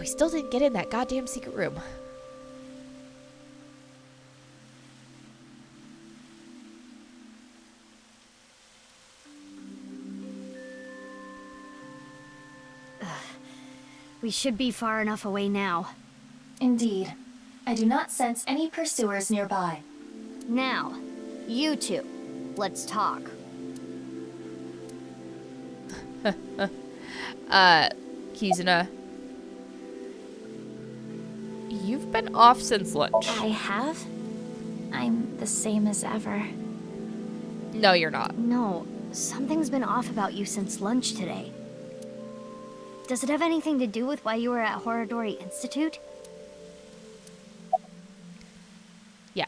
we still didn't get in that goddamn secret room. We should be far enough away now. Indeed. I do not sense any pursuers nearby. Now, you two, let's talk. Kizuna. You've been off since lunch. I have? I'm the same as ever. No, you're not. No, something's been off about you since lunch today. Does it have anything to do with why you were at Horadori Institute? Yeah.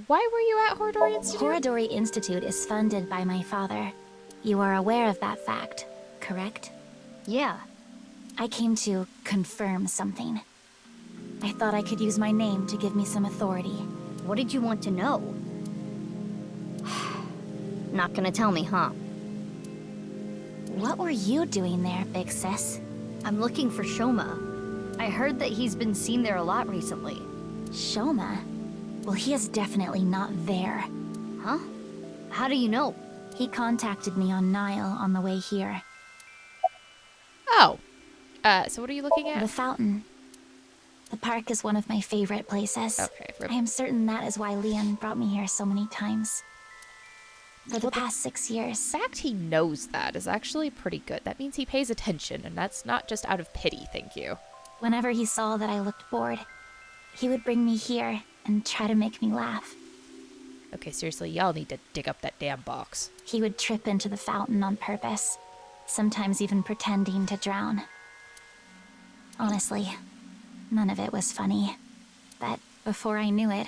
Why were you at Horadori Institute? Horadori Institute is funded by my father. You are aware of that fact, correct? Yeah. I came to confirm something. I thought I could use my name to give me some authority. What did you want to know? Not gonna tell me, huh? What were you doing there, big sis? I'm looking for Shoma. I heard that he's been seen there a lot recently. Shoma? Well, he is definitely not there. Huh? How do you know? He contacted me on Nile on the way here. Oh. So what are you looking at? The fountain. The park is one of my favorite places. Okay. I am certain that is why Leon brought me here so many times. For the past 6 years. The fact he knows that is actually pretty good. That means he pays attention, and that's not just out of pity, thank you. Whenever he saw that I looked bored, he would bring me here and try to make me laugh. Okay, seriously, y'all need to dig up that damn box. He would trip into the fountain on purpose, sometimes even pretending to drown. Honestly, none of it was funny. But before I knew it,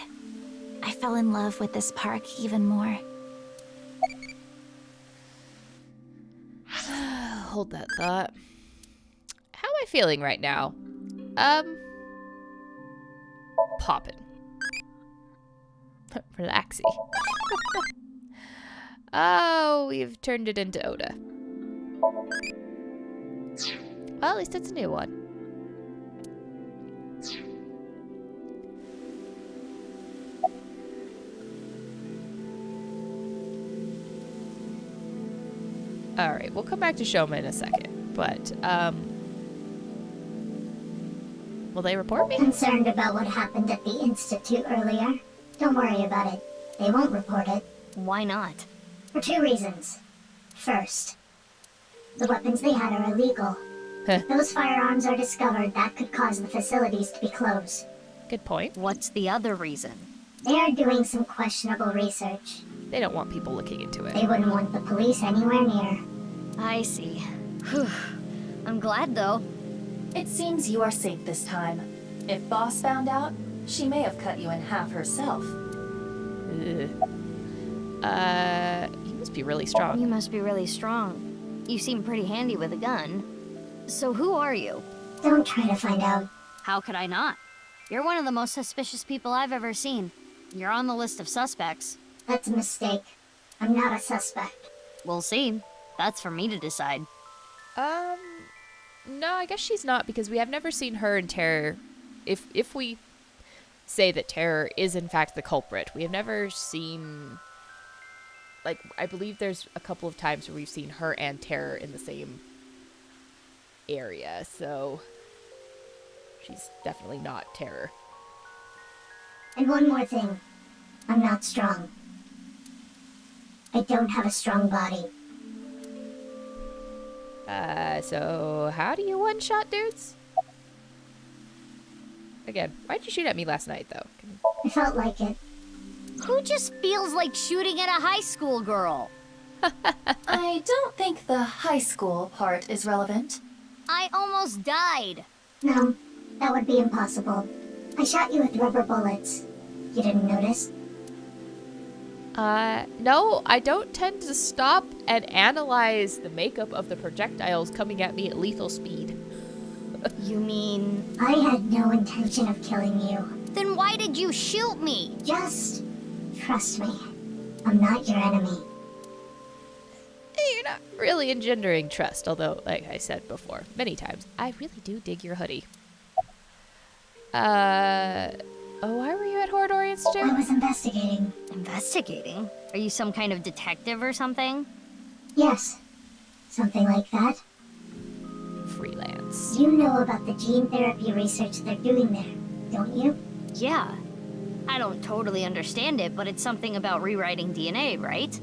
I fell in love with this park even more. Hold that thought. How am I feeling right now? Poppin'. Relaxy. Oh, we've turned it into Oda. Well, at least it's a new one. Alright, we'll come back to Shoma in a second, but, will they report me? Concerned about what happened at the Institute earlier? Don't worry about it. They won't report it. Why not? For 2 reasons. First, the weapons they had are illegal. If those firearms are discovered, that could cause the facilities to be closed. Good point. What's the other reason? They are doing some questionable research. They don't want people looking into it. They wouldn't want the police anywhere near. I see. Whew. I'm glad, though. It seems you are safe this time. If Boss found out, she may have cut you in half herself. You must be really strong. You must be really strong. You seem pretty handy with a gun. So who are you? Don't try to find out. How could I not? You're one of the most suspicious people I've ever seen. You're on the list of suspects. That's a mistake. I'm not a suspect. We'll see. That's for me to decide. No, I guess she's not, because we have never seen her and Terror. If we say that Terror is in fact the culprit, we have never seen, like, I believe there's a couple of times where we've seen her and Terror in the same area, so she's definitely not Terror. And one more thing. I'm not strong. I don't have a strong body. So how do you one-shot dudes? Again, why'd you shoot at me last night, though? I felt like it. Who just feels like shooting at a high school girl? I don't think the high school part is relevant. I almost died. No, that would be impossible. I shot you with rubber bullets. You didn't notice? No, I don't tend to stop and analyze the makeup of the projectiles coming at me at lethal speed. You mean... I had no intention of killing you. Then why did you shoot me? Just trust me. I'm not your enemy. You're not really engendering trust, although, like I said before, many times, I really do dig your hoodie. Oh, why were you at Horadori Institute? I was investigating. Investigating? Are you some kind of detective or something? Yes, something like that. Freelance. You know about the gene therapy research they're doing there, don't you? Yeah. I don't totally understand it, but it's something about rewriting DNA, right?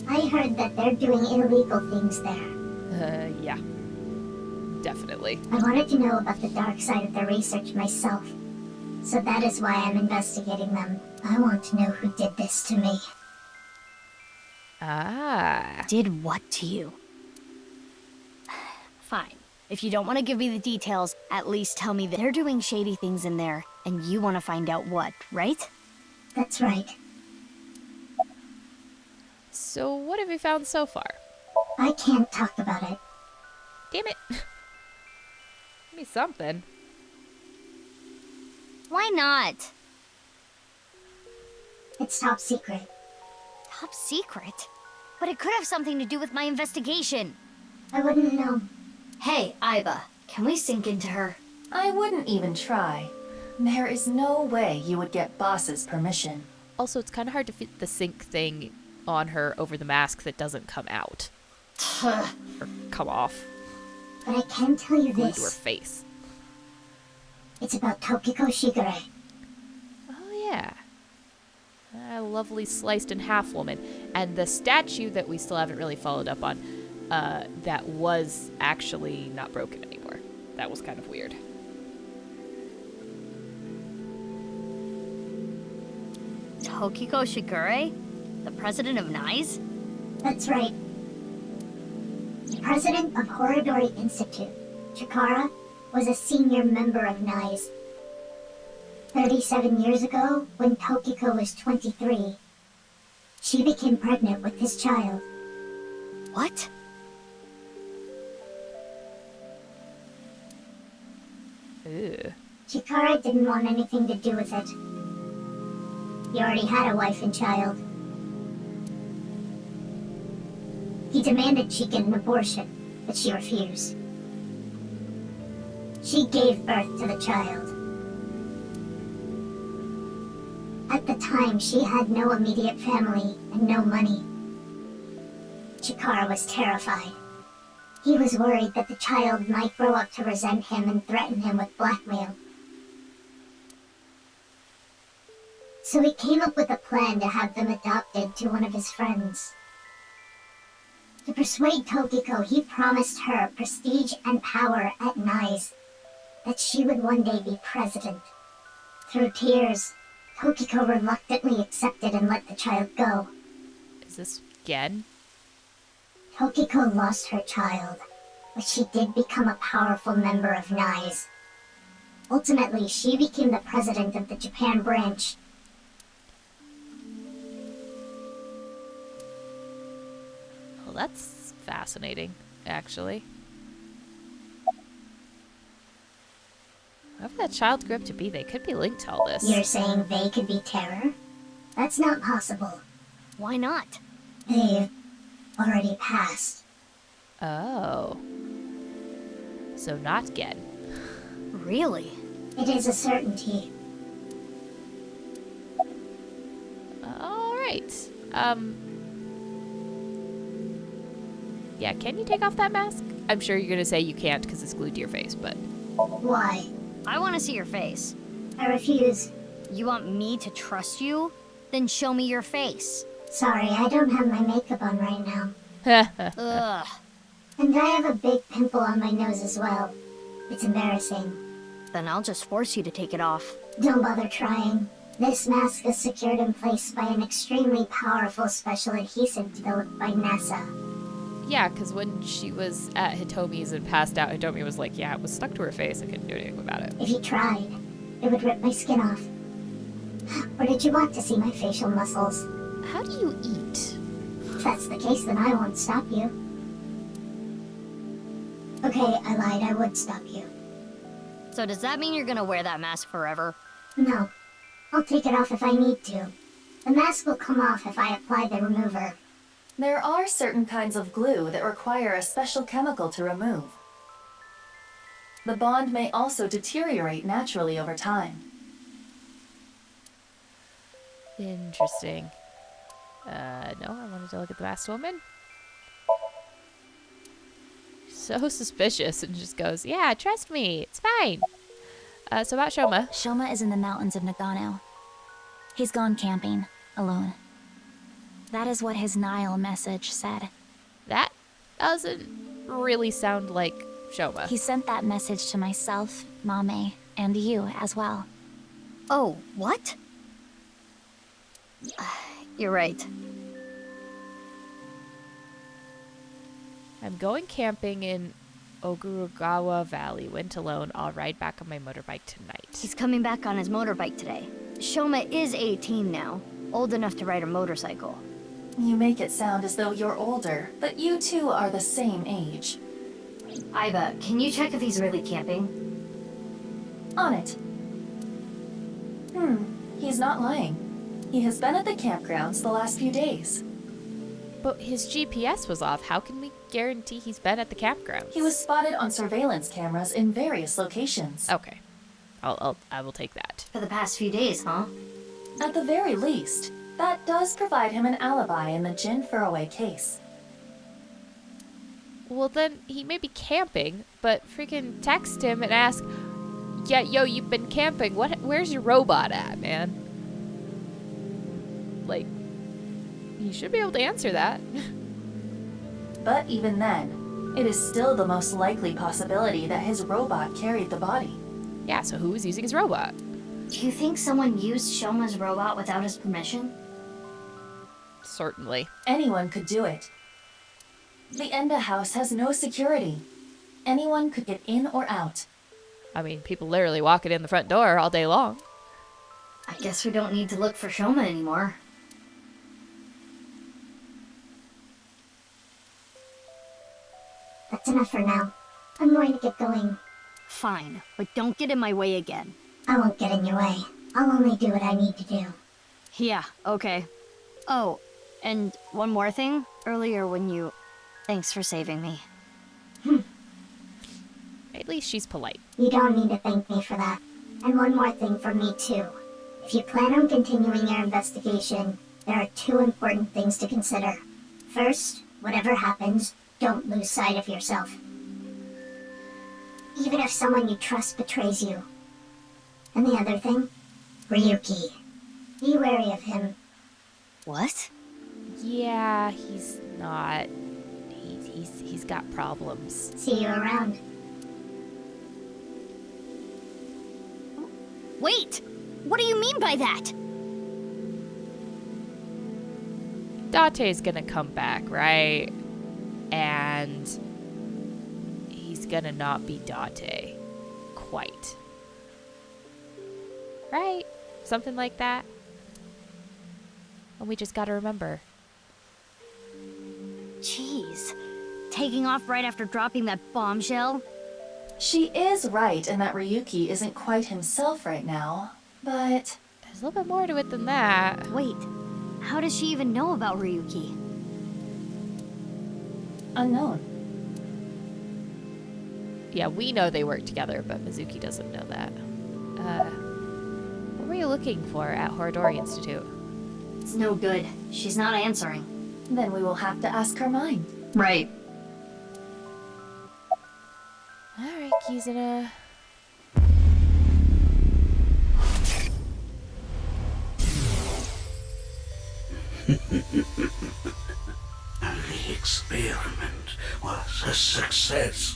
I heard that they're doing illegal things there. Yeah. Definitely. I wanted to know about the dark side of the research myself. So that is why I'm investigating them. I want to know who did this to me. Ah. Did what to you? Fine. If you don't want to give me the details, at least tell me that they're doing shady things in there, and you want to find out what, right? That's right. So what have you found so far? I can't talk about it. Damn it. Give me something. Why not? It's top secret. Top secret? But it could have something to do with my investigation. I wouldn't know. Hey, Aiba, can we sink into her? I wouldn't even try. There is no way you would get Boss's permission. Also, it's kind of hard to fit the sync thing on her over the mask that doesn't come out. Or come off. But I can tell you Glued to her this. face. It's about Tokiko Shigure. Oh, yeah. A lovely sliced in half woman. And the statue that we still haven't really followed up on, that was actually not broken anymore. That was kind of weird. Tokiko Shigure? The president of NICE? That's right. The president of Horadori Institute, Chikara, was a senior member of NICE. 37 years ago, when Tokiko was 23, she became pregnant with his child. What? Ew. Chikara didn't want anything to do with it. He already had a wife and child. He demanded she get an abortion, but she refused. She gave birth to the child. At the time, she had no immediate family and no money. Chikara was terrified. He was worried that the child might grow up to resent him and threaten him with blackmail. So he came up with a plan to have them adopted to one of his friends. To persuade Tokiko, he promised her prestige and power at NICE, that she would one day be president. Through tears, Tokiko reluctantly accepted and let the child go. Is this Gen? Tokiko lost her child, but she did become a powerful member of NICE. Ultimately, she became the president of the Japan branch. Well, that's fascinating, actually. Whoever that child grew up to be, they could be linked to all this. You're saying they could be terror? That's not possible. Why not? They've already passed. Oh. So not Gen. Really? It is a certainty. Alright. Yeah, can you take off that mask? I'm sure you're gonna say you can't because it's glued to your face, but... Why? I want to see your face. I refuse. You want me to trust you? Then show me your face. Sorry, I don't have my makeup on right now. Ugh. And I have a big pimple on my nose as well. It's embarrassing. Then I'll just force you to take it off. Don't bother trying. This mask is secured in place by an extremely powerful special adhesive developed by NASA. Yeah, because when she was at Hitomi's and passed out, Hitomi was like, yeah, it was stuck to her face. I couldn't do anything about it. If you tried, it would rip my skin off. Or did you want to see my facial muscles? How do you eat? If that's the case, then I won't stop you. Okay, I lied. I would stop you. So does that mean you're gonna wear that mask forever? No. I'll take it off if I need to. The mask will come off if I apply the remover. There are certain kinds of glue that require a special chemical to remove. The bond may also deteriorate naturally over time. Interesting. No, I wanted to look at the masked woman. So suspicious and just goes, yeah, trust me, it's fine. So about Shoma. Shoma is in the mountains of Nagano. He's gone camping, alone. That is what his Nile message said. That doesn't really sound like Shoma. He sent that message to myself, Mame, and you as well. Oh, what? You're right. I'm going camping in Ogurugawa Valley. Went alone. I'll ride back on my motorbike tonight. He's coming back on his motorbike today. Shoma is 18 now, old enough to ride a motorcycle. You make it sound as though you're older, but you two are the same age. Aiba, can you check if he's really camping? On it. He's not lying. He has been at the campgrounds the last few days. But his GPS was off. How can we guarantee he's been at the campgrounds? He was spotted on surveillance cameras in various locations. Okay. I will take that. For the past few days, huh? At the very least, that does provide him an alibi in the Jin Furroway case. Well, then he may be camping, but freaking text him and ask, yeah, yo, you've been camping. Where's your robot at, man? Like, he should be able to answer that. But even then, it is still the most likely possibility that his robot carried the body. Yeah, so who is using his robot? Do you think someone used Shoma's robot without his permission? Certainly. Anyone could do it. The Enda house has no security. Anyone could get in or out. I mean, people literally walking in the front door all day long. I guess we don't need to look for Shoma anymore. That's enough for now. I'm going to get going. Fine, but don't get in my way again. I won't get in your way. I'll only do what I need to do. Yeah, okay. Oh, and one more thing. Earlier when you... Thanks for saving me. At least she's polite. You don't need to thank me for that. And one more thing from me too. If you plan on continuing your investigation, there are two important things to consider. First, whatever happens, don't lose sight of yourself. Even if someone you trust betrays you. And the other thing? Ryuki. Be wary of him. What? Yeah, he's not. He's got problems. See you around. Wait! What do you mean by that? Date's gonna come back, right? And he's gonna not be Date. Quite. Right? Something like that. And we just gotta remember. Jeez. Taking off right after dropping that bombshell? She is right in that Ryuki isn't quite himself right now, but... There's a little bit more to it than that. Wait, how does she even know about Ryuki? unknown. Yeah, we know they work together, but Mizuki doesn't know that. What were you looking for at Horodori Institute? It's no good. She's not answering. Then we will have to ask her mind. Right. Alright, Kizuna. The experiment was a success.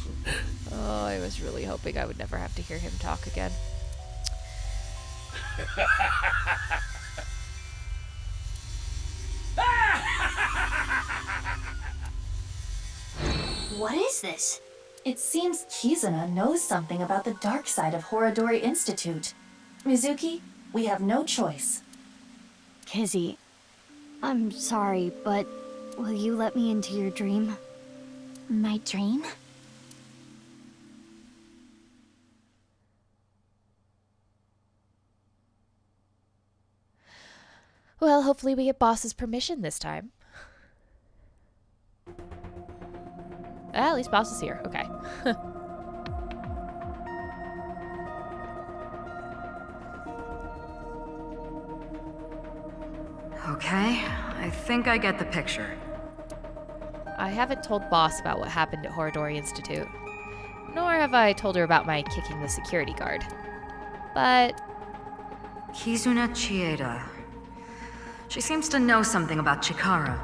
Oh, I was really hoping I would never have to hear him talk again. What is this? It seems Kizuna knows something about the dark side of Horodori Institute. Mizuki, we have no choice. Kizzy, I'm sorry, but will you let me into your dream? My dream? Well, hopefully we get boss's permission this time. At least boss is here. Okay. Okay, I think I get the picture. I haven't told boss about what happened at Horadori Institute. Nor have I told her about my kicking the security guard. But Kizuna Chieda. She seems to know something about Chikara.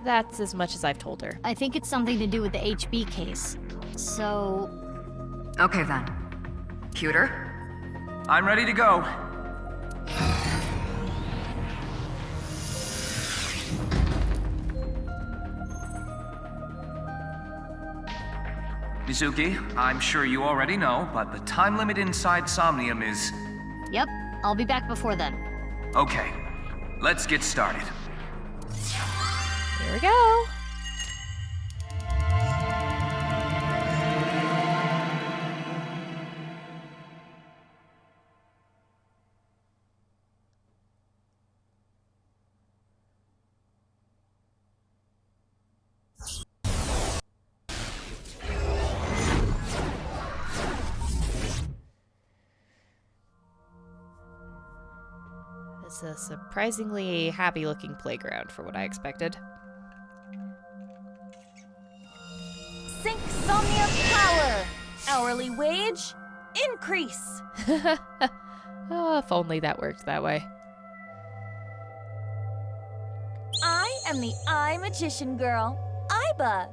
that's as much as I've told her. I think it's something to do with the HB case. So, Okay then. Pewter? I'm ready to go. Mizuki, I'm sure you already know, but the time limit inside Somnium is... yep, I'll be back before then. Okay, let's get started. Here we go. It's a surprisingly happy-looking playground for what I expected. Sync Somnium power! Hourly wage, increase! Oh, if only that worked that way. I am the Eye Magician Girl, Aiba.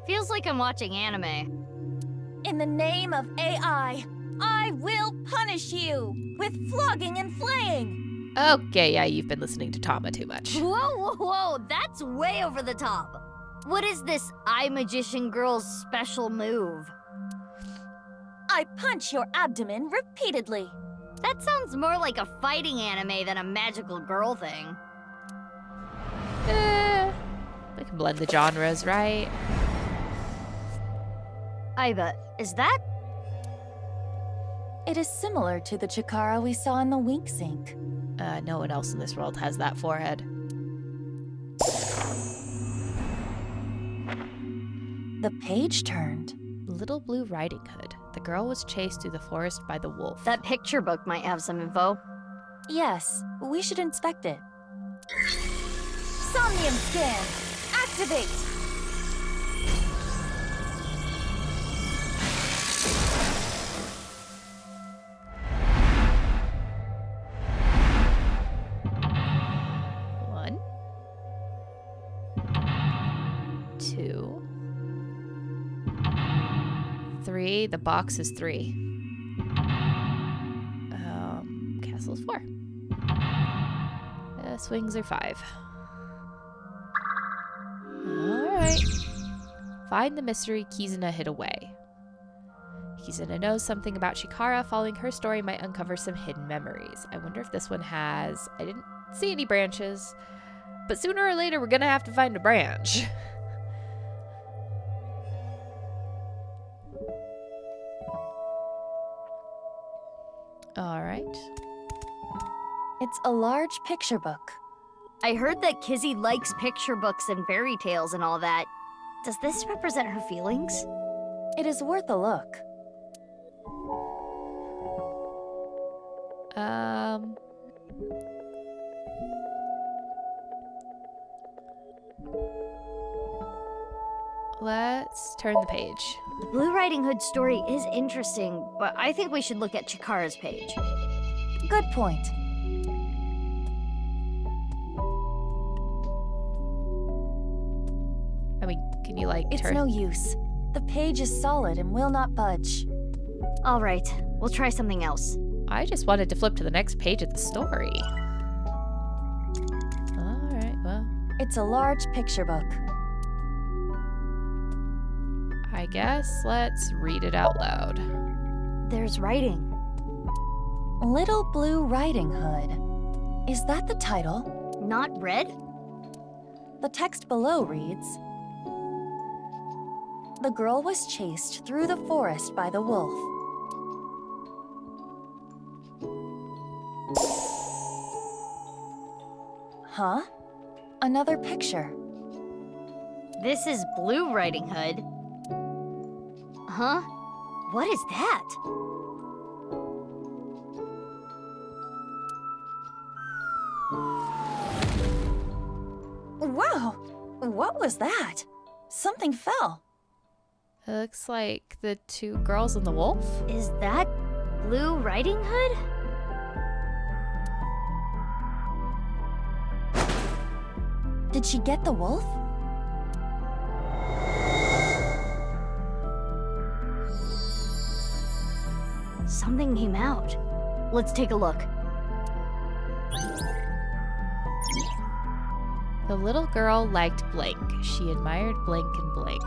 Feels like I'm watching anime. In the name of AI, I will punish you with flogging and flaying. Okay, yeah, you've been listening to Tama too much. Whoa, whoa, whoa, that's way over the top. What is this Eye Magician Girl's special move? I punch your abdomen repeatedly. That sounds more like a fighting anime than a magical girl thing. We can blend the genres, right? Aiba, is that? It is similar to the Chikara we saw in the Wink Sink. No one else in this world has that forehead. The page turned. Little Blue Riding Hood. The girl was chased through the forest by the wolf. That picture book might have some info. Yes, we should inspect it. Somnium scan, activate. One. Two. Three. The box is 3. Castle's 4. Swings are 5. Alright. Find the mystery Kizuna hid away. Kizuna knows something about Chikara. Following her story might uncover some hidden memories. I wonder if this one has... I didn't see any branches, but sooner or later we're gonna have to find a branch. Alright. It's a large picture book. I heard that Kizzy likes picture books and fairy tales and all that. Does this represent her feelings? It is worth a look. Let's turn the page. The Blue Riding Hood story is interesting, but I think we should look at Chikara's page. Good point. I mean, can you like It's turn? no use. The page is solid and will not budge. All right, we'll try something else. I just wanted to flip to the next page of the story. Alright, well, It's a large picture book. I guess let's read it out loud. There's writing. Little Blue Riding Hood. Is that the title? Not red? The text below reads, "The girl was chased through the forest by the wolf. Huh? Another picture. This is Blue Riding Hood. Huh? What is that? Wow! What was that? Something fell. It looks like the two girls and the wolf. Is that Blue Riding Hood? Did she get the wolf? Something came out. Let's take a look. The little girl liked blank. She admired blank and blank.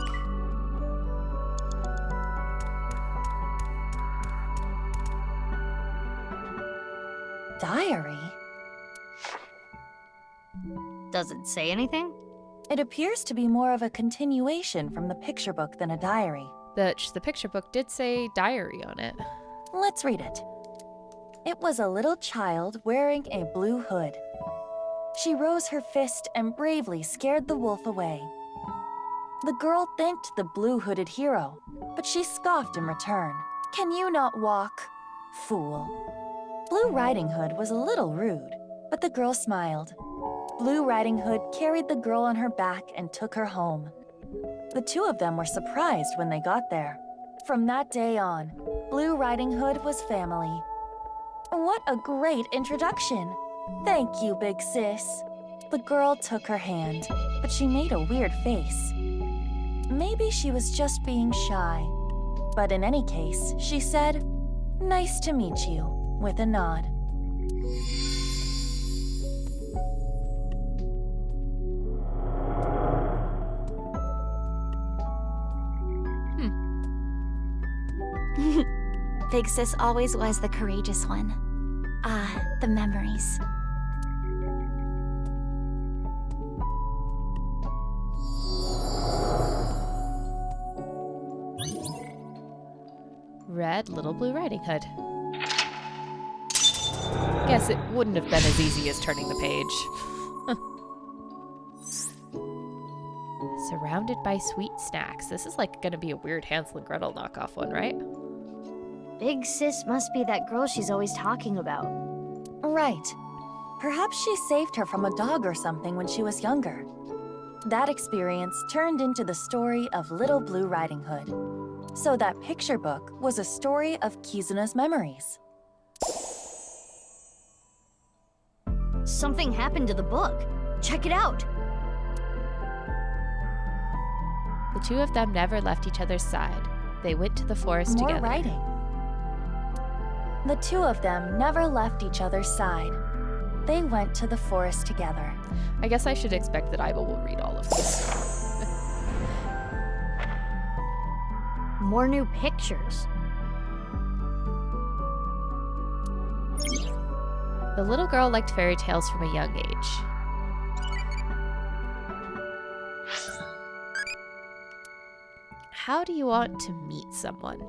Diary? Does it say anything? It appears to be more of a continuation from the picture book than a diary. The picture book did say diary on it. Let's read it. It was a little child wearing a blue hood. She rose her fist and bravely scared the wolf away. The girl thanked the blue-hooded hero, but she scoffed in return. "Can you not walk, fool?" Blue Riding Hood was a little rude, but the girl smiled. Blue Riding Hood carried the girl on her back and took her home. The two of them were surprised when they got there. From that day on, Blue Riding Hood was family. What a great introduction! Thank you, big sis. The girl took her hand, but she made a weird face. Maybe she was just being shy. But in any case, she said, "Nice to meet you," with a nod. Big sis always was the courageous one. Ah, the memories. Red Little Blue Riding Hood. Guess it wouldn't have been as easy as turning the page. Surrounded by sweet snacks. This is like gonna be a weird Hansel and Gretel knockoff one, right? Big sis must be that girl she's always talking about. Right. Perhaps she saved her from a dog or something when she was younger. That experience turned into the story of Little Blue Riding Hood. So that picture book was a story of Kizuna's memories. Something happened to the book. Check it out. The two of them never left each other's side. They went to the forest More together. writing. The two of them never left each other's side. They went to the forest together. I guess I should expect that Iva will read all of these. More new pictures. The little girl liked fairy tales from a young age. How do you want to meet someone?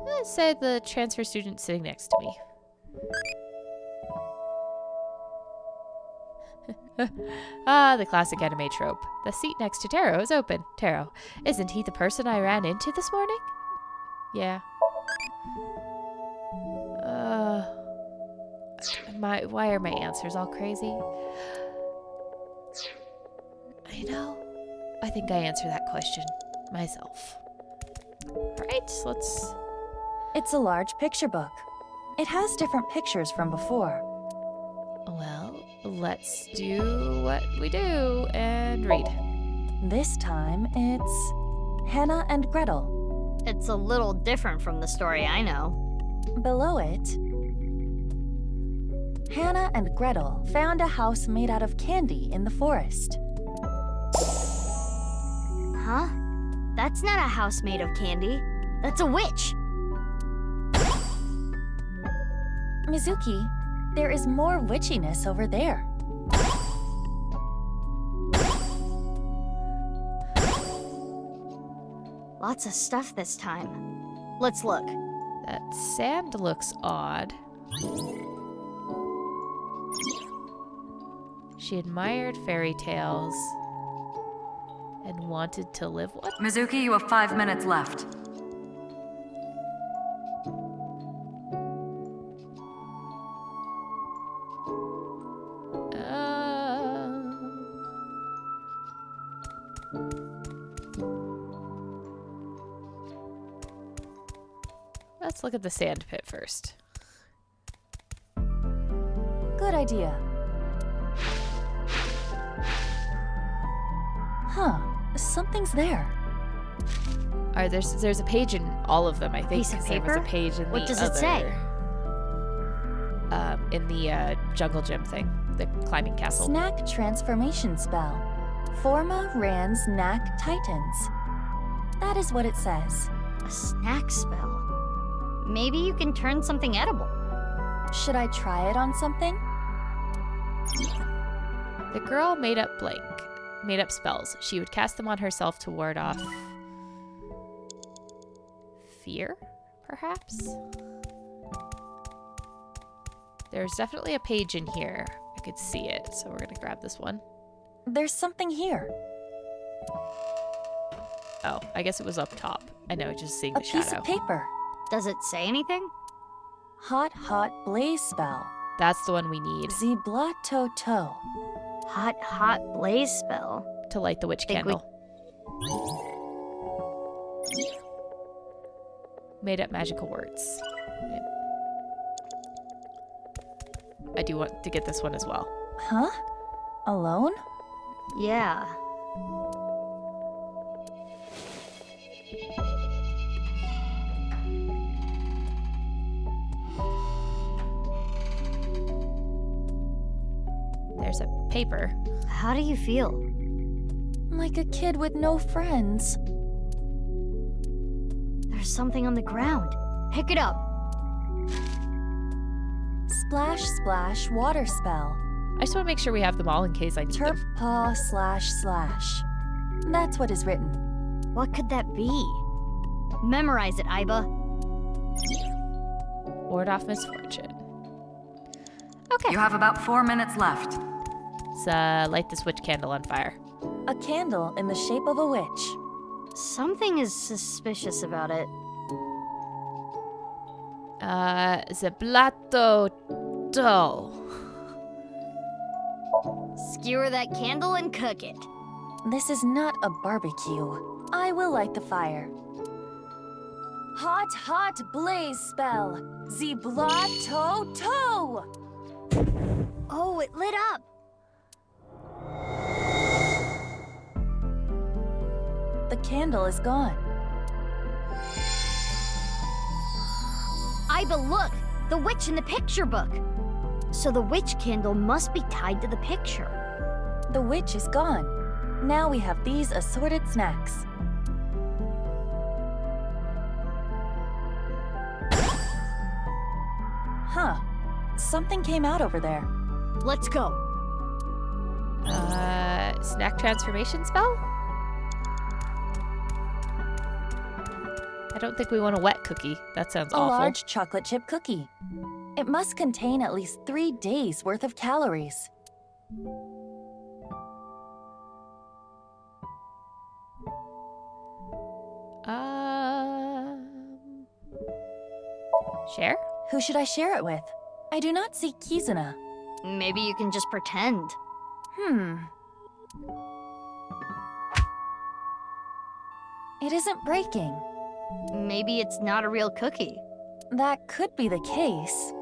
Let's say the transfer student sitting next to me. The classic anime trope. The seat next to Taro is open. Taro, isn't he the person I ran into this morning? Yeah. Why are my answers all crazy? I think I answer that question myself. Alright, let's... It's a large picture book. It has different pictures from before. Well, let's do what we do and read. This time, it's Hannah and Gretel. It's a little different from the story I know. Below it, Hannah and Gretel found a house made out of candy in the forest. Huh? That's not a house made of candy. That's a witch. Mizuki, there is more witchiness over there. Lots of stuff this time. Let's look. That sand looks odd. She admired fairy tales and wanted to live what? Mizuki, you have 5 minutes left. Let's look at the sand pit first. Good idea. Huh, something's there. There's a page in all of them, I think. Piece of 'cause there was a paper? page in What the does it say? In the jungle gym thing, the climbing castle. Snack transformation spell. Forma Rans Knack Titans. That is what it says. A snack spell. Maybe you can turn something edible. Should I try it on something? The girl made up spells. She would cast them on herself to ward off fear, perhaps? There's definitely a page in here. I could see it, so we're gonna grab this one. There's something here. Oh, I guess it was up top. I know, just seeing A the piece shadow. of paper. Does it say anything? Hot Blaze spell. That's the one we need Ziblato. Hot blaze spell. to light the witch Think we- candle. Made up magical words. I do want to get this one as well. Huh? Alone? Yeah. There's a paper. How do you feel? Like a kid with no friends. There's something on the ground. Pick it up. Splash Splash water spell. I just want to make sure we have them all in case I need Terp them. paw //. That's what is written. What could that be? Memorize it, Iba. Ward off misfortune. Okay. You have about 4 minutes left. Let's light this witch candle on fire. A candle in the shape of a witch. Something is suspicious about it. Zeblato dough. Skewer that candle and cook it. This is not a barbecue. I will light the fire. Hot blaze spell. Ziblato. Oh, it lit up. The candle is gone. Iba, look! The witch in the picture book. So the witch candle must be tied to the picture. The witch is gone. Now we have these assorted snacks. Huh. Something came out over there. Let's go. Snack transformation spell? I don't think we want a wet cookie. That sounds A awful. large chocolate chip cookie. It must contain at least 3 days' worth of calories. Share? Who should I share it with? I do not see Kizuna. Maybe you can just pretend. It isn't breaking. Maybe it's not a real cookie. That could be the case.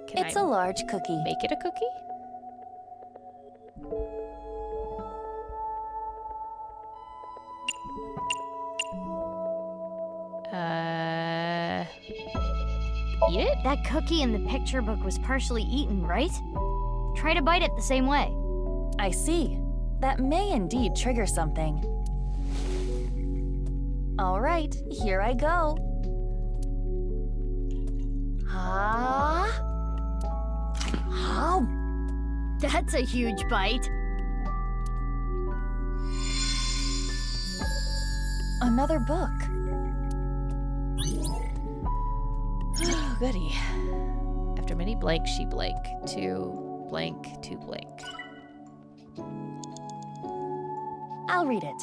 Can It's I a large cookie. make it a cookie? Eat it? That cookie in the picture book was partially eaten, right? Try to bite it the same way. I see. That may indeed trigger something. All right, here I go. That's a huge bite. Another book. goody. After many blanks, she blank. To blank, to blank. I'll read it.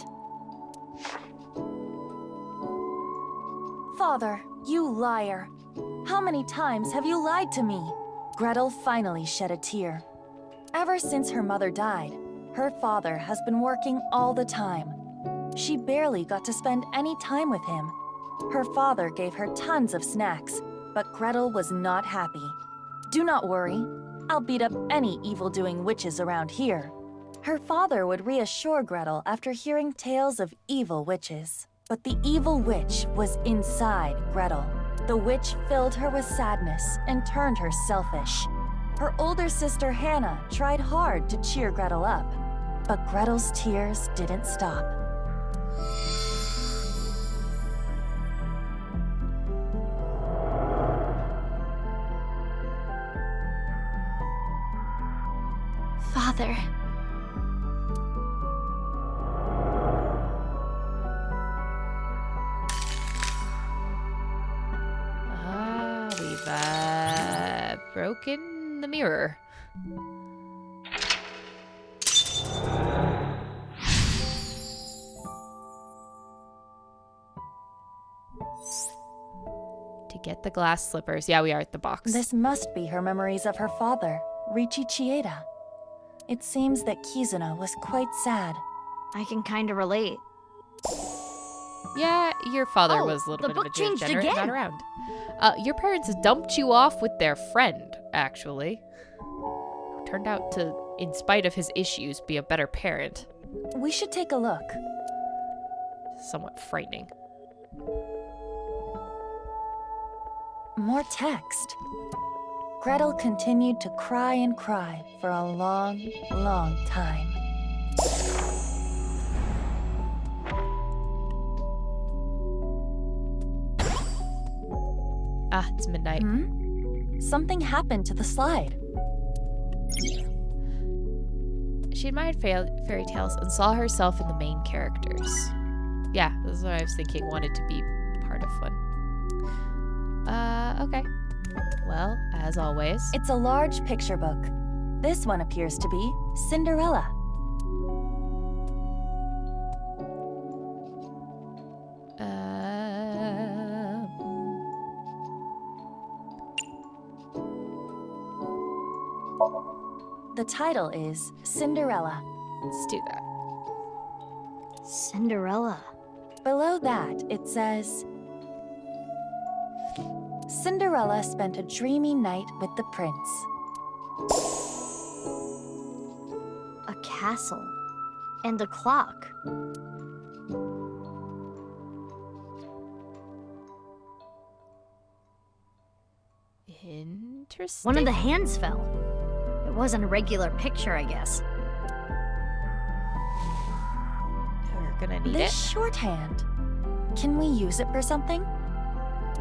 Father, you liar. How many times have you lied to me? Gretel finally shed a tear. Ever since her mother died, her father has been working all the time. She barely got to spend any time with him. Her father gave her tons of snacks, but Gretel was not happy. Do not worry. I'll beat up any evil-doing witches around here. Her father would reassure Gretel after hearing tales of evil witches. But the evil witch was inside Gretel. The witch filled her with sadness and turned her selfish. Her older sister Hannah tried hard to cheer Gretel up, but Gretel's tears didn't stop. Father. We've broken the mirror. To get the glass slippers. Yeah, we are at the box. This must be her memories of her father, Riichi Chieda. It seems that Kizuna was quite sad. I can kind of relate. Yeah, your father Oh, was a little the bit of book a changed degenerate, again. not around. Your parents dumped you off with their friend, actually. Who turned out to, in spite of his issues, be a better parent. We should take a look. Somewhat frightening. More text. Gretel continued to cry and cry for a long, long time. Ah, it's midnight. Something happened to the slide. She admired fairy tales and saw herself in the main characters. Yeah, this is what I was thinking. Wanted to be part of one. Okay. Well, as always. It's a large picture book. This one appears to be Cinderella. The title is Cinderella. Let's do that. Cinderella. Below that, it says, Cinderella spent a dreamy night with the prince. A castle. And a clock. Interesting. One of the hands fell. It wasn't a regular picture, I guess. We're gonna need This it. shorthand. Can we use it for something?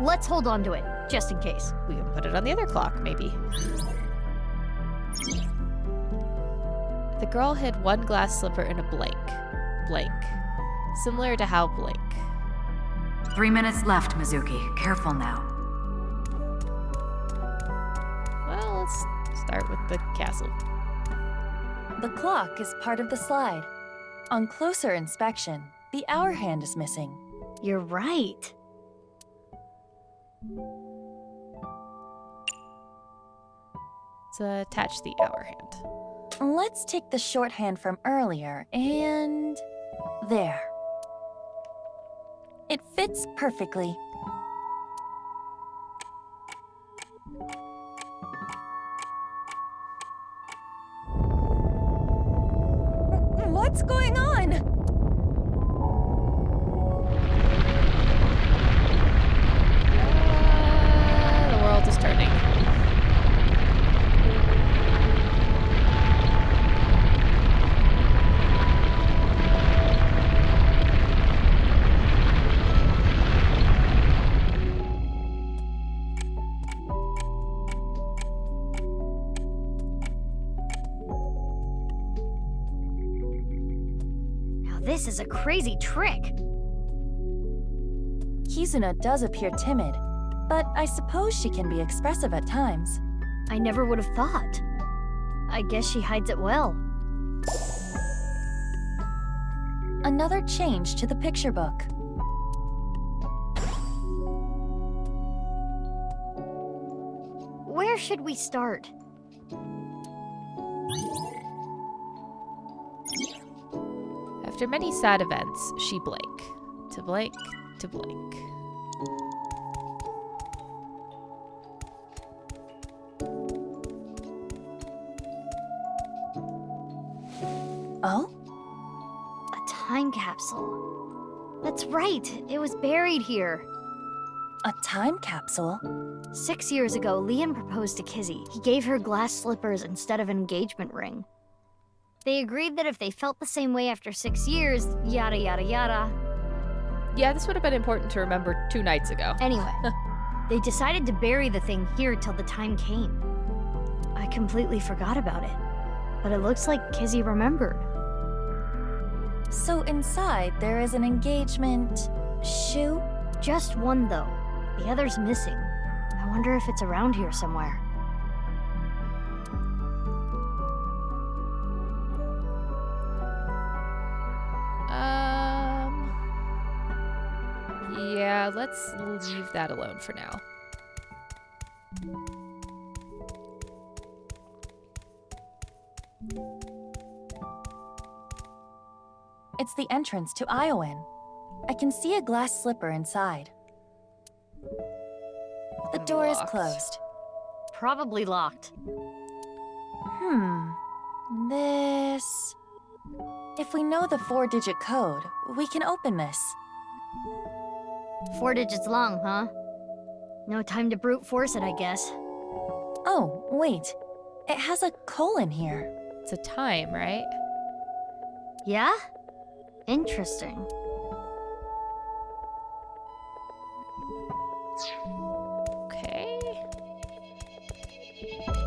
Let's hold on to it, just in case. We can put it on the other clock, maybe. The girl hid one glass slipper in a blank. Blank. Similar to how blank. 3 minutes left, Mizuki. Careful now. Well, let's start with the castle. The clock is part of the slide. On closer inspection, the hour hand is missing. You're right. Let's attach the hour hand. Let's take the shorthand from earlier and... there. It fits perfectly. What's going on? The world is turning. Now this is a crazy trick. Kizuna does appear timid, But I suppose she can be expressive at times. I never would have thought. I guess she hides it well. Another change to the picture book. Where should we start? After many sad events, she blank. To blank, to blank. Oh? A time capsule. That's right, it was buried here. A time capsule? 6 years ago, Leon proposed to Kizzy. He gave her glass slippers instead of an engagement ring. They agreed that if they felt the same way after 6 years, yada yada yada. Yeah, this would have been important to remember 2 nights ago. Anyway, they decided to bury the thing here till the time came. I completely forgot about it, but it looks like Kizzy remembered. So inside there is an engagement shoe? Just one, though. The other's missing. I wonder if it's around here somewhere. Yeah, let's leave that alone for now. It's the entrance to Iowan. I can see a glass slipper inside. The door is Locked. closed. Probably locked. This... If we know the 4-digit code, we can open this. 4 digits long, huh? No time to brute force it, I guess. Oh, wait. It has a colon here. It's a time, right? Yeah? Interesting. Okay.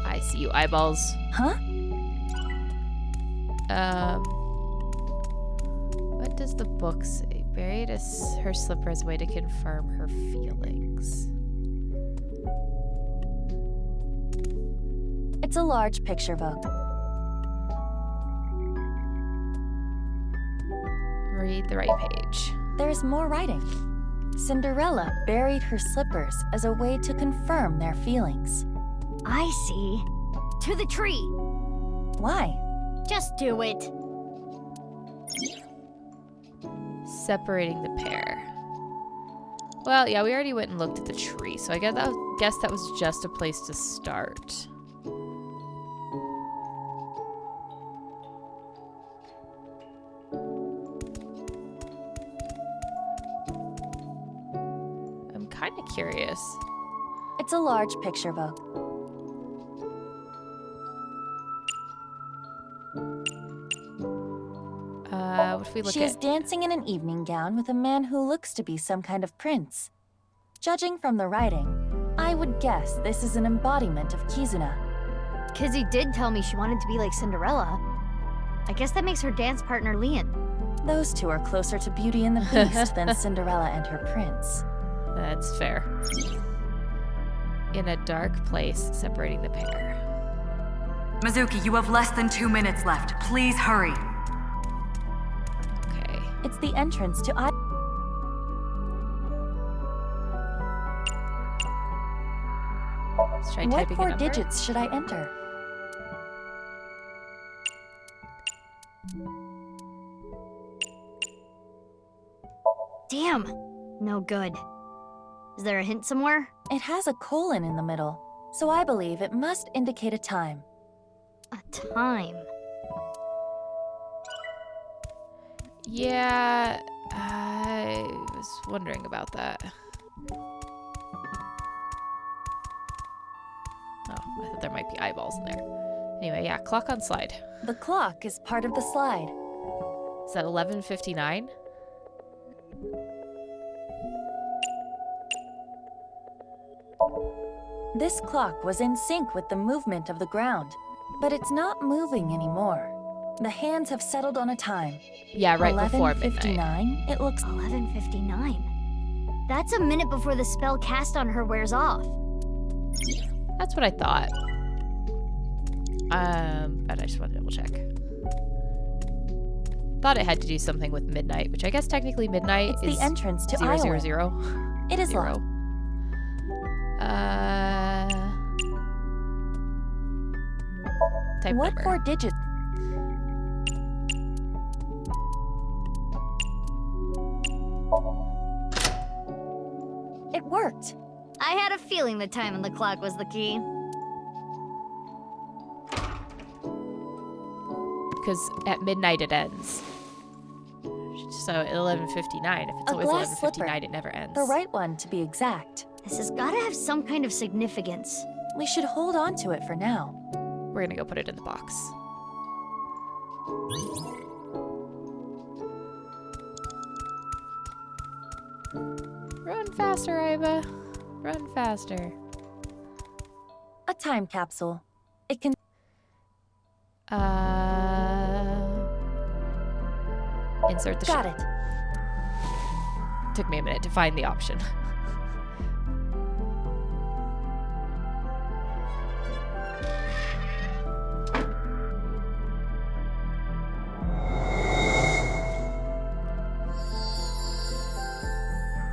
I see you, eyeballs. Huh? What does the book say? Buried her slipper as a way to confirm her feelings. It's a large picture book. Read the right page. There's more writing. Cinderella buried her slippers as a way to confirm their feelings. I see. To the tree! Why? Just do it. Separating the pair. Well, yeah, we already went and looked at the tree, so I guess that was just a place to start. I'm kind of curious. It's a large picture book. What if we look She is at... dancing in an evening gown with a man who looks to be some kind of prince. Judging from the writing, I would guess this is an embodiment of Kizuna. Kizzy did tell me she wanted to be like Cinderella. I guess that makes her dance partner Leon. Those two are closer to Beauty and the Beast than Cinderella and her prince. That's fair. In a dark place, separating the pair. Mizuki, you have less than 2 minutes left. Please hurry. Okay. It's the entrance to Let's try What typing a 4 number. digits should I enter? Damn! No good. Is there a hint somewhere? It has a colon in the middle, so I believe it must indicate a time. A time. Yeah, I was wondering about that. Oh, I thought there might be eyeballs in there. Anyway, yeah, clock on slide. The clock is part of the slide. Is that 11:59? This clock was in sync with the movement of the ground, but it's not moving anymore. The hands have settled on a time. Yeah, right before midnight. 11:59. It looks 11:59. That's a minute before the spell cast on her wears off. That's what I thought. But I just wanted to double check. Thought it had to do something with midnight, which I guess technically midnight It's is the entrance to 000. It is Zero. locked. Type What number. 4 digits? It worked. I had a feeling the time on the clock was the key. Because at midnight it ends. So at 11:59. If it's A always glass 11:59, slipper. it never ends. The right one, to be exact. This has gotta have some kind of significance. We should hold on to it for now. We're gonna go put it in the box. Run faster, Iba. Run faster. A time capsule. It can. Insert the Got ship. it. Took me a minute to find the option.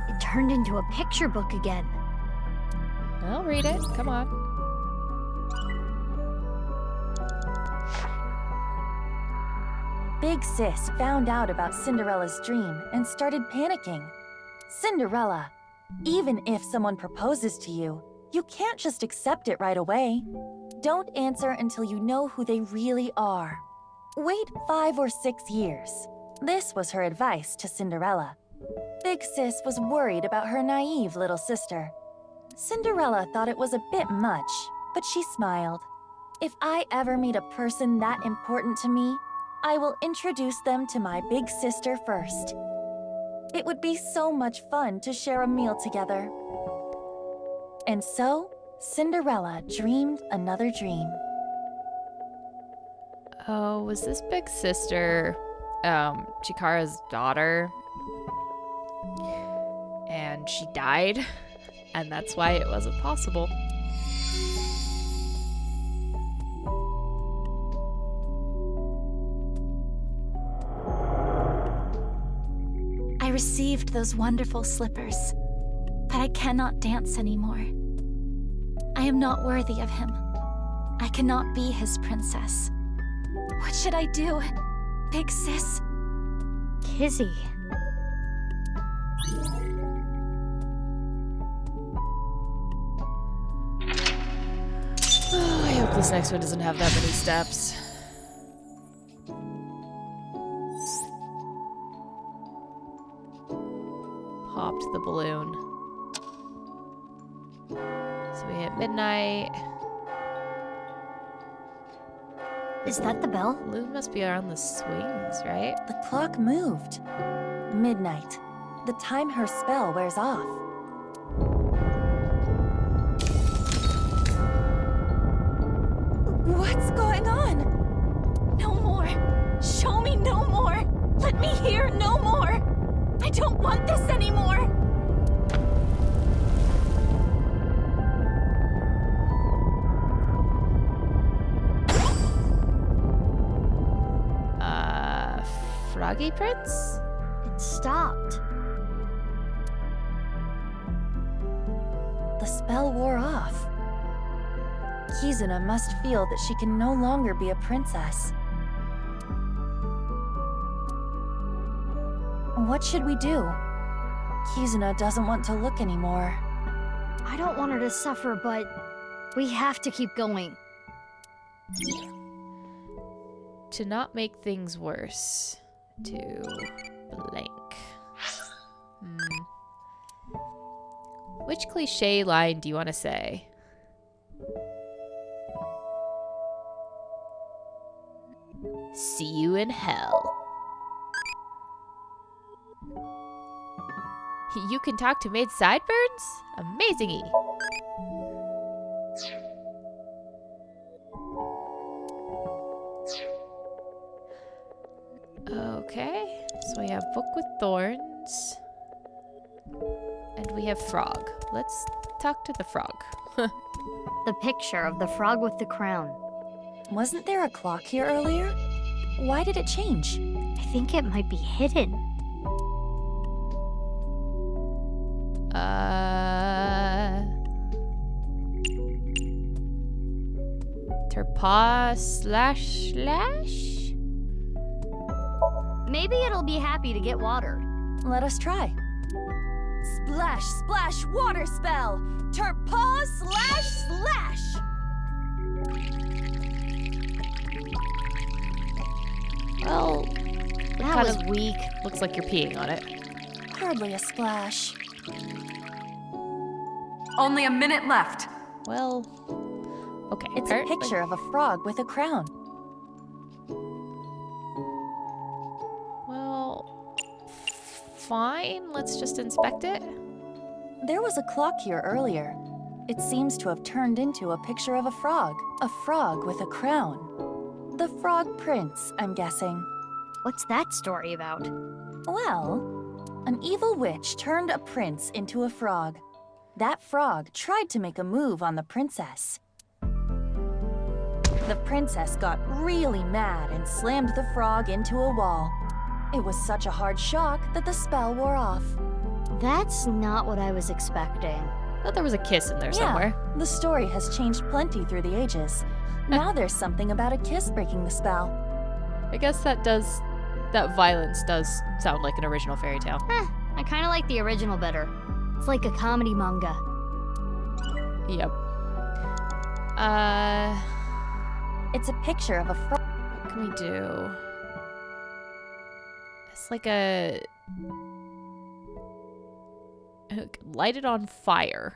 It turned into a picture book again. I'll read it. Come on. Big Sis found out about Cinderella's dream and started panicking. Cinderella, even if someone proposes to you, you can't just accept it right away. Don't answer until you know who they really are. Wait 5 or 6 years. This was her advice to Cinderella. Big Sis was worried about her naive little sister. Cinderella thought it was a bit much, but she smiled. If I ever meet a person that important to me, I will introduce them to my big sister first. It would be so much fun to share a meal together. And so, Cinderella dreamed another dream. Oh, was this big sister Chikara's daughter? And she died, and that's why it wasn't possible. I received those wonderful slippers, but I cannot dance anymore. I am not worthy of him. I cannot be his princess. What should I do, Big Sis? Kizzy. Oh, I hope this next one doesn't have that many steps. Popped the balloon. So we hit midnight. Is that the bell? Balloon must be on the swings, right? The clock moved. Midnight, the time her spell wears off. What's going on? No more. Show me no more. Let me hear no more. I don't want this anymore. Froggy Prince? It stopped. The spell wore off. Kizuna must feel that she can no longer be a princess. What should we do? Kizuna doesn't want to look anymore. I don't want her to suffer, but we have to keep going. To not make things worse. To blank. Which cliche line do you want to say? See you in hell. You can talk to maid sideburns? Amazing-y. Okay, so we have Book with Thorns. And we have frog. Let's talk to the frog. The picture of the frog with the crown. Wasn't there a clock here earlier? Why did it change? I think it might be hidden. Terpa //? Maybe it'll be happy to get watered. Let us try. Splash, splash, water spell! Terpaw //! Well, That was weak. looks like you're peeing on it. Hardly a splash. Only a minute left. Well, okay. It's a picture of a frog with a crown. Well, fine. Let's just inspect it. There was a clock here earlier. It seems to have turned into a picture of a frog with a crown. The Frog Prince, I'm guessing. What's that story about? Well, an evil witch turned a prince into a frog. That frog tried to make a move on the princess. The princess got really mad and slammed the frog into a wall. It was such a hard shock that the spell wore off. That's not what I was expecting. I thought there was a kiss in there somewhere. Yeah, the story has changed plenty through the ages. Now there's something about a kiss breaking the spell. I guess that violence does sound like an original fairy tale. I kind of like the original better. It's like a comedy manga. Yep. It's a picture of a frog. What can we do? It's like a light it on fire.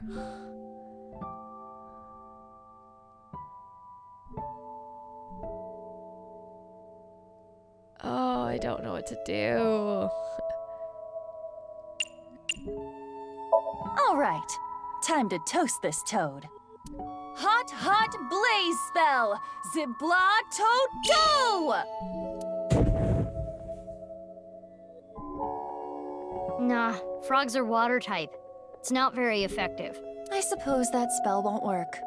Oh, I don't know what to do. All right, time to toast this toad. Hot, hot blaze spell! Zibla Toto! Nah, frogs are water type. It's not very effective. I suppose that spell won't work.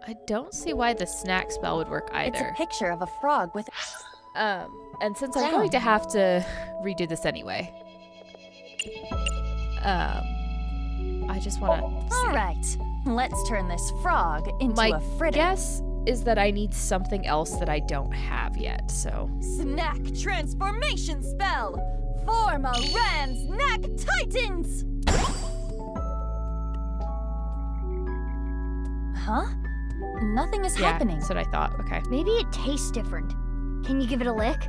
I don't see why the snack spell would work either. It's a picture of a frog with... And since I'm going to have to redo this anyway, I just want to. All right, let's turn this frog into My a fritter. guess is that I need something else that I don't have yet. So Snack transformation spell! Form a Ran Snack Titans! Huh? Nothing is yeah, happening. that's what I thought. Okay. Maybe it tastes different. Can you give it a lick?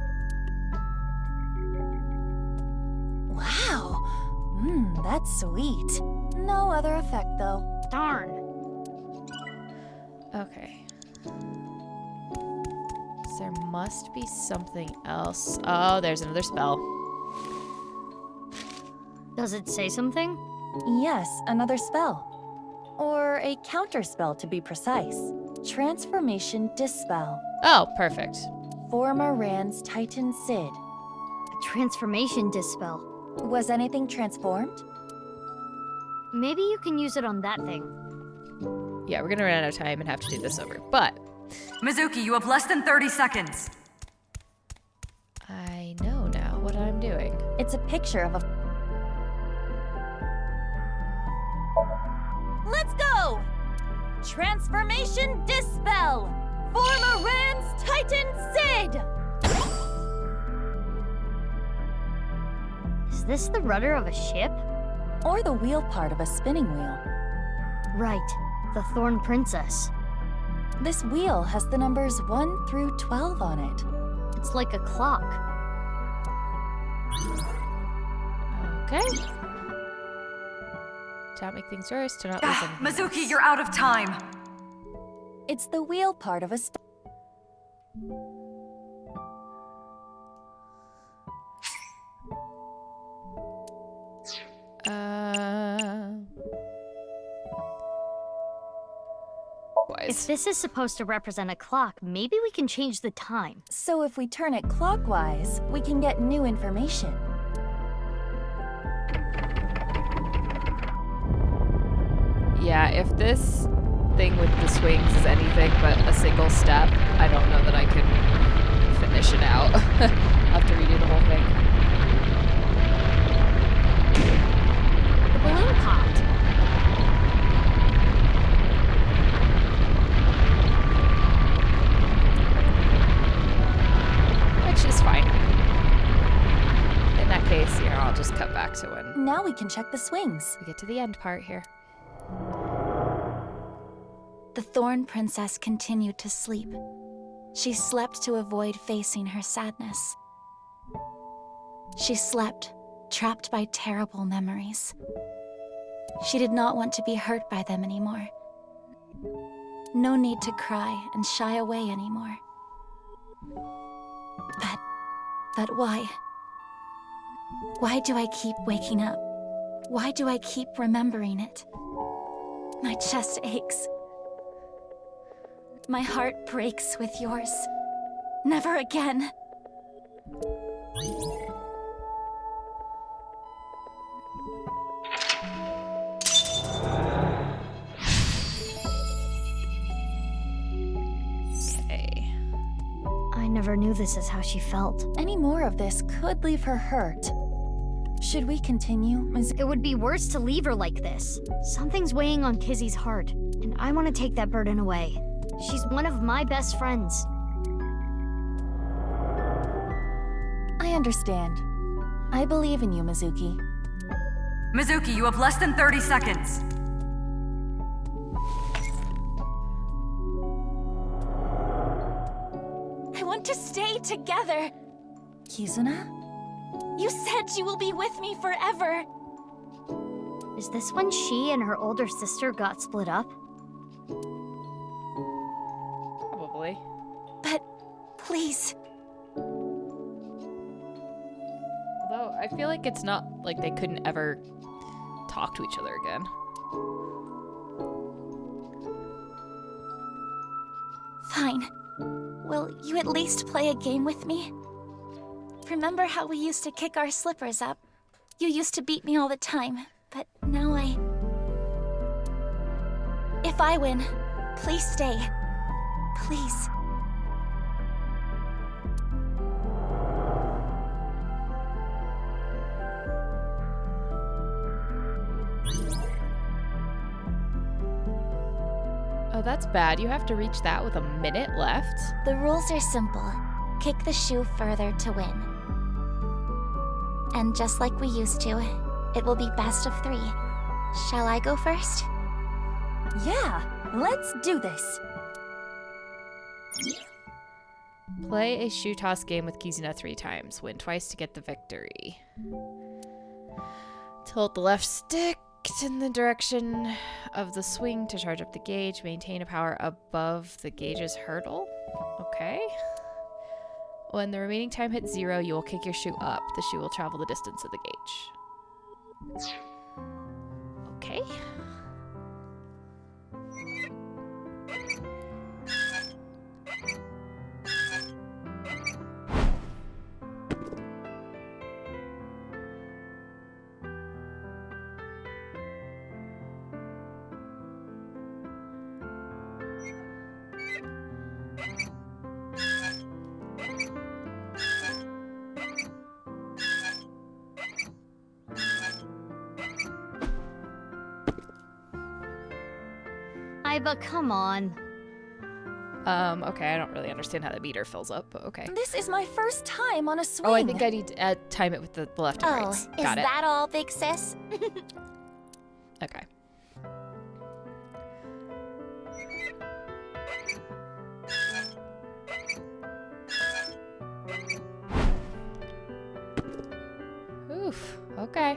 Wow. That's sweet. No other effect, though. Darn. Okay. So there must be something else. Oh, there's another spell. Does it say something? Yes, another spell. Or a counter spell, to be precise. Transformation Dispel. Oh, perfect. Former Rand's Titan Sid. A transformation dispel. Was anything transformed? Maybe you can use it on that thing. Yeah, we're gonna run out of time and have to do this over. But Mizuki, you have less than 30 seconds. I know now what I'm doing. It's a picture of a... Let's go! Transformation Dispel! Form a Ran's Titan Sid! Is this the rudder of a ship? Or the wheel part of a spinning wheel. Right, the Thorn Princess. This wheel has the numbers 1 through 12 on it. It's like a clock. Okay. To not make things worse, to not lose anything. Mizuki, you're out of time. It's the wheel part of a If this is supposed to represent a clock, maybe we can change the time. So if we turn it clockwise, we can get new information. Yeah, if this thing with the swings is anything but a single step, I don't know that I can finish it out. I'll have to redo the whole thing. The balloon popped. Which is fine. In that case, here, I'll just cut back to when Now we can check the swings. we get to the end part here. The Thorn Princess continued to sleep. She slept to avoid facing her sadness. She slept, trapped by terrible memories. She did not want to be hurt by them anymore. No need to cry and shy away anymore. But why? Why do I keep waking up? Why do I keep remembering it? My chest aches. My heart breaks with yours. Never again. Okay. I never knew this is how she felt. Any more of this could leave her hurt. Should we continue, Mizuki? It would be worse to leave her like this. Something's weighing on Kizzy's heart, and I want to take that burden away. She's one of my best friends. I understand. I believe in you, Mizuki. Mizuki, you have less than 30 seconds. I want to stay together. Kizuna? You said you will be with me forever. Is this when she and her older sister got split up? Probably. But please, Although, I feel like it's not like they couldn't ever talk to each other again. fine. Will you at least play a game with me? Remember how we used to kick our slippers up? You used to beat me all the time, but now If I win, please stay. Please. Oh, that's bad. You have to reach that with a minute left. The rules are simple. Kick the shoe further to win. And just like we used to, it will be best of 3. Shall I go first? Yeah, let's do this. Play a shoe toss game with Kizuna 3 times. Win twice to get the victory. Tilt the left stick in the direction of the swing to charge up the gauge. Maintain a power above the gauge's hurdle. Okay. When the remaining time hits 0, you will kick your shoe up. The shoe will travel the distance of the gauge. Okay. But come on. Okay, I don't really understand how the meter fills up, but okay. This is my first time on a swing. Oh, I think I need to time it with the left and right. is Got it. that all, big sis? Okay. Oof. Okay.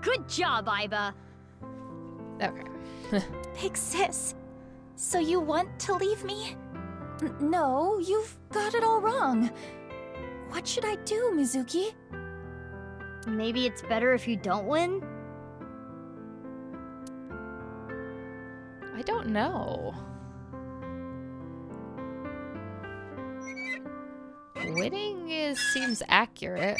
Good job, Iba. Okay. Big sis, so you want to leave me? No, you've got it all wrong. What should I do, Mizuki? Maybe it's better if you don't win? I don't know. Winning seems accurate.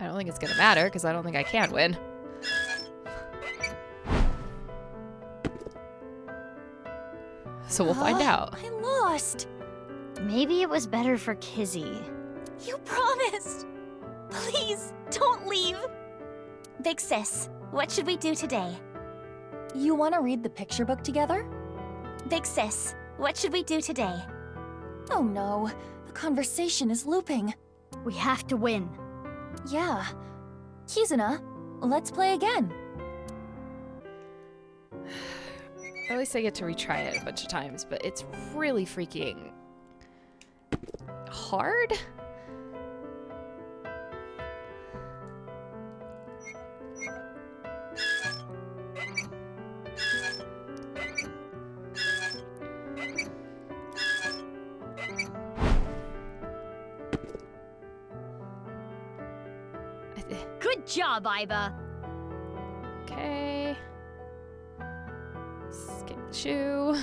I don't think it's gonna matter because I don't think I can win. So we'll find out. I lost. Maybe it was better for Kizzy. You promised. Please, don't leave. Big sis, what should we do today? You want to read the picture book together? Big sis, what should we do today? Oh no, the conversation is looping. We have to win. Yeah. Kizuna, let's play again. At least I get to retry it a bunch of times, but it's really freaking hard. Good job, Iba. Okay. Skip the shoe.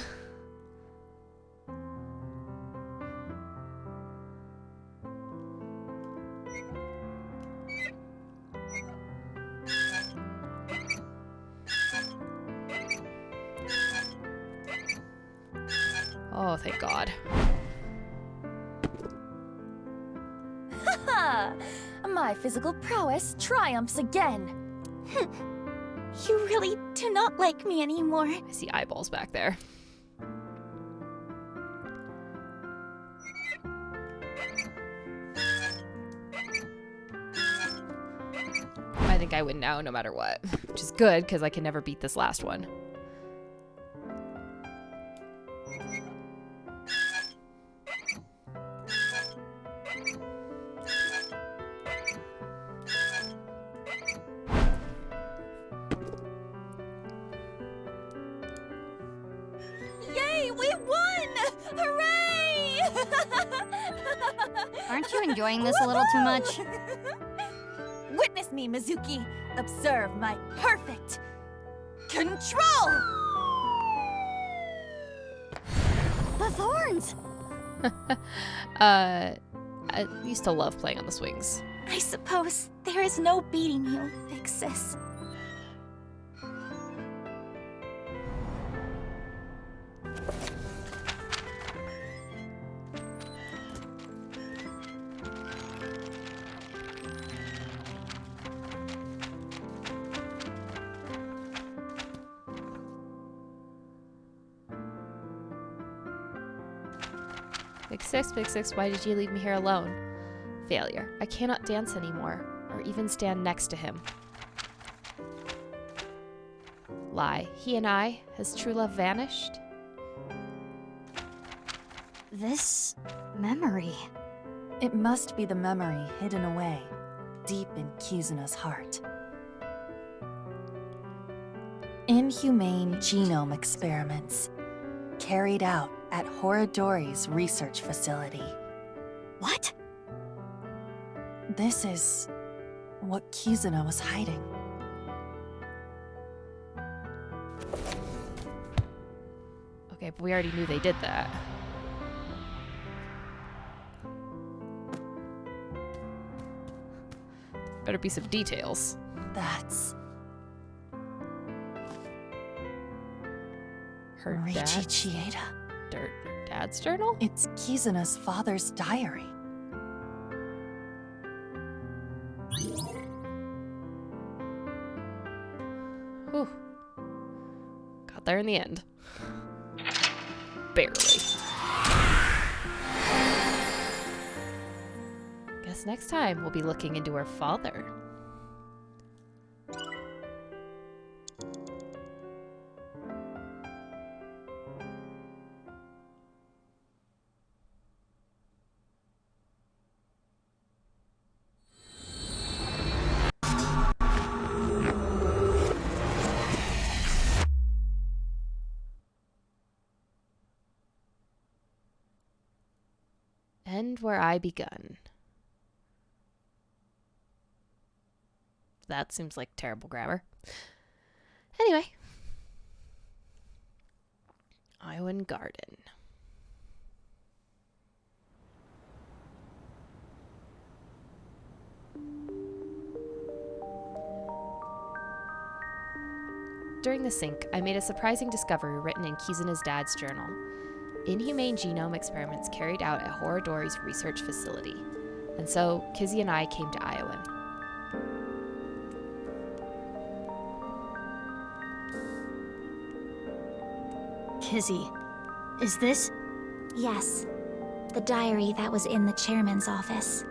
Oh, thank God. Haha! My physical prowess triumphs again. You really do not like me anymore. I see eyeballs back there. I think I win now no matter what, which is good because I can never beat this last one. Yay, we won! Hooray! Aren't you enjoying this a little too much? Witness me, Mizuki. Observe my perfect control! The thorns! I used to love playing on the swings. I suppose there is no beating you, big sis. Big Six, why did you leave me here alone? Failure. I cannot dance anymore, or even stand next to him. Lie. He and I, has true love vanished? This memory. It must be the memory hidden away, deep in Kizuna's heart. Inhumane genome experiments, carried out at Horadori's research facility. What? This is what Kizuna was hiding. Okay, but we already knew they did that. Better be some details. That's Her Riichi dad's, Chieda. her dad's journal? It's Kizuna's father's diary. Whew. Got there in the end. Barely. Guess next time we'll be looking into her father. End where I begun. That seems like terrible grammar. Anyway. Iowan Garden. During the sync, I made a surprising discovery written in Kizuna's dad's journal. Inhumane genome experiments carried out at Horodori's research facility. And so, Kizzy and I came to Iowan. Kizzy, is this? Yes. The diary that was in the chairman's office.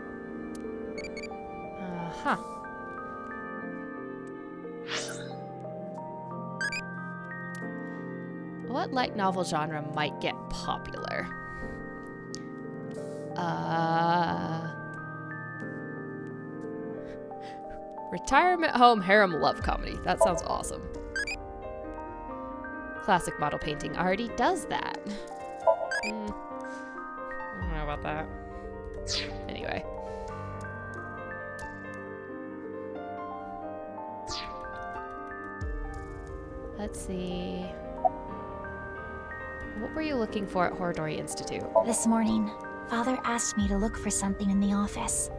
Uh-huh. What light novel genre might get popular? Retirement home harem love comedy. That sounds awesome. Classic model painting already does that. I don't know about that. Anyway. Let's see. What were you looking for at Horodori Institute? This morning, Father asked me to look for something in the office.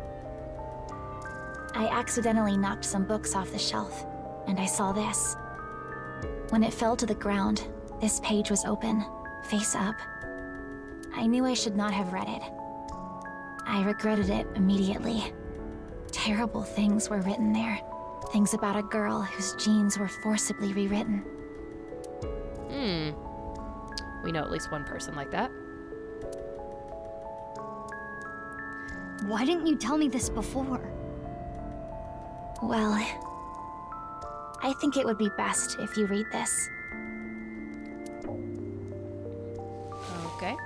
I accidentally knocked some books off the shelf, and I saw this. When it fell to the ground, this page was open, face up. I knew I should not have read it. I regretted it immediately. Terrible things were written there. Things about a girl whose genes were forcibly rewritten. We know at least one person like that. Why didn't you tell me this before? Well, I think it would be best if you read this. Okay.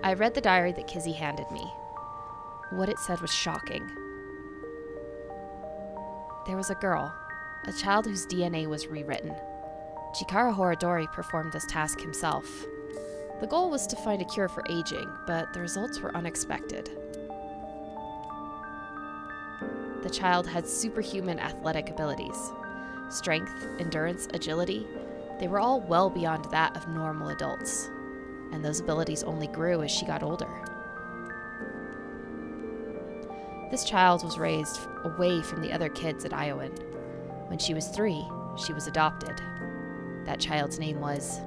I read the diary that Kizzy handed me. What it said was shocking. There was a girl, a child whose DNA was rewritten. Chikara Horodori performed this task himself. The goal was to find a cure for aging, but the results were unexpected. The child had superhuman athletic abilities. Strength, endurance, agility, they were all well beyond that of normal adults. And those abilities only grew as she got older. This child was raised away from the other kids at Iowan. When she was 3, she was adopted. That child's name was...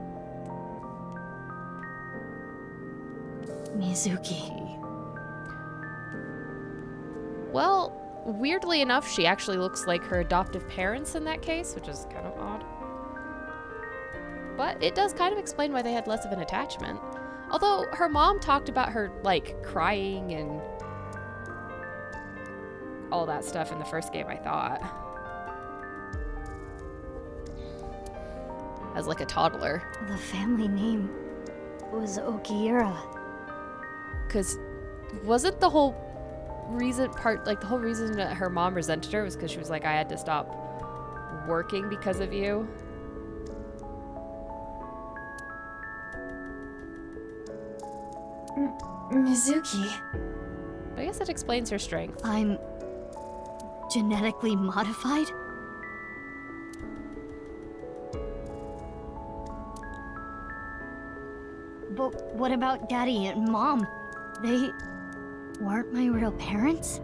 Mizuki. Well, weirdly enough, she actually looks like her adoptive parents in that case, which is kind of odd. But it does kind of explain why they had less of an attachment. Although her mom talked about her, like, crying and all that stuff in the first game, I thought. As like a toddler. The family name was Okiura. Because wasn't the whole reason the whole reason that her mom resented her was because she was like, I had to stop working because of you? Mizuki. I guess that explains her strength. I'm genetically modified? But what about Daddy and Mom? They weren't my real parents?